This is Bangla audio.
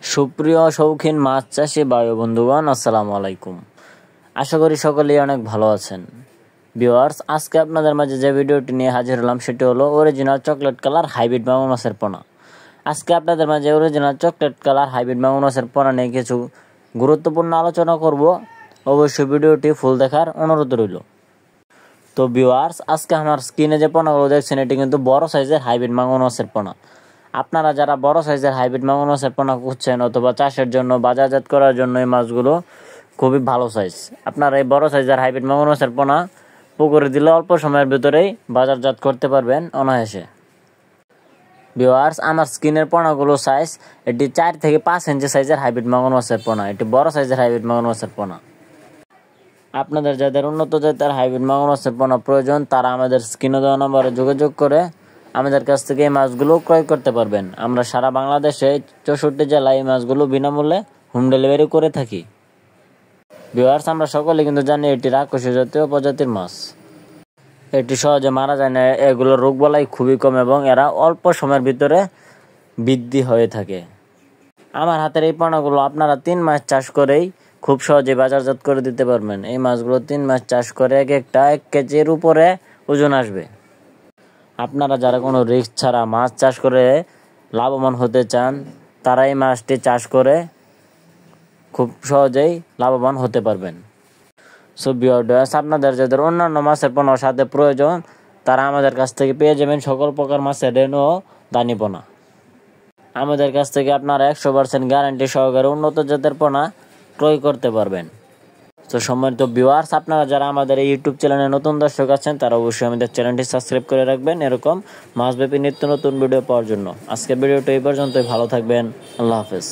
সুপ্রিয় শৌখিন মাছ চাষী ভাই বন্ধুগণ, আসসালামু আলাইকুম। আশা করি সকলেই অনেক ভালো আছেন। ভিউয়ার্স, আজকে আপনাদের মাঝে যে ভিডিওটি নিয়ে হাজির হলাম সেটি হলো অরিজিনাল চকলেট কালার হাইব্রিড মাগুর মাছের পোনা। আজকে আপনাদের মাঝে অরিজিনাল চকলেট কালার হাইব্রিড মাগুর মাছের পোনা নিয়ে কিছু গুরুত্বপূর্ণ আলোচনা করব। অবশ্যই ভিডিওটি ফুল দেখার অনুরোধ রইল। তো ভিউয়ার্স, আজকে আমার স্ক্রিনে যে পোনাগুলো দেখছেন এটি কিন্তু বড় সাইজের হাইব্রিড মাগুর মাছের পোনা। আপনারা যারা বড় সাইজের হাইব্রিড মাগুর মাছের পোনা খুঁজছেন অথবা চাষের জন্য বাজারজাত করার জন্য এই মাছগুলো খুবই ভালো সাইজ। আপনারা এই বড় সাইজের হাইব্রিড মাগুর মাছের পোনা পুকুরে দিলে অল্প সময়ের ভিতরেই বাজারজাত করতে পারবেন অনায়াসে। ভিউয়ার্স, আমার স্কিনের পোনাগুলো সাইজ এটি 4 থেকে 5 ইঞ্চি সাইজের হাইব্রিড মাগুর মাছের পোনা। এটি বড় সাইজের হাইব্রিড মাগুর মাছের পোনা। আপনাদের যাদের উন্নত জাতের হাইব্রিড মাগুর মাছের পোনা প্রয়োজন তারা আমাদের স্ক্রিনে দেওয়া নম্বরে যোগাযোগ করে আমাদের কাছ থেকে এই মাছগুলো ক্রয় করতে পারবেন। আমরা সারা বাংলাদেশে 64 জেলায় এই মাছগুলো বিনামূল্যে হোম ডেলিভারি করে থাকি। ভিউয়ার্স, আমরা সকলে কিন্তু জানি এটি রাক্ষসী জাতীয় প্রজাতির মাছ। এটি সহজে মারা যায় না, এগুলোর রোগ বালাই খুবই কম এবং এরা অল্প সময়ের ভিতরে বৃদ্ধি হয়ে থাকে। আমার হাতের এই পোনাগুলো আপনারা 3 মাস চাষ করেই খুব সহজে বাজারজাত করে দিতে পারবেন। এই মাছগুলো 3 মাস চাষ করে এক 1 কেজির উপরে ওজন আসবে। আপনারা যারা কোনো রিস্ক ছাড়া মাছ চাষ করে লাভবান হতে চান তারা এই মাছটি চাষ করে খুব সহজেই লাভবান হতে পারবেন। সো ভিউয়ার্স, আপনাদের যাদের অন্যান্য মাছের পোনার সাথে প্রয়োজন তারা আমাদের কাছ থেকে পেয়ে যাবেন সকল প্রকার মাছের রেণু ও দানি পোনা। আমাদের কাছ থেকে আপনারা 100% গ্যারান্টি সহকারে উন্নত জাতের পোনা ক্রয় করতে পারবেন। তো সম্মানিত ভিউয়ার্স, আপনারা যারা আমাদের এই ইউটিউব চ্যানেলে নতুন দর্শক আছেন তারা অবশ্যই আমাদের চ্যানেলটি সাবস্ক্রাইব করে রাখবেন এরকম মাছব্যাপী নিত্য নতুন ভিডিও পাওয়ার জন্য। আজকের ভিডিওটা এই পর্যন্তই। ভালো থাকবেন। আল্লাহ হাফেজ।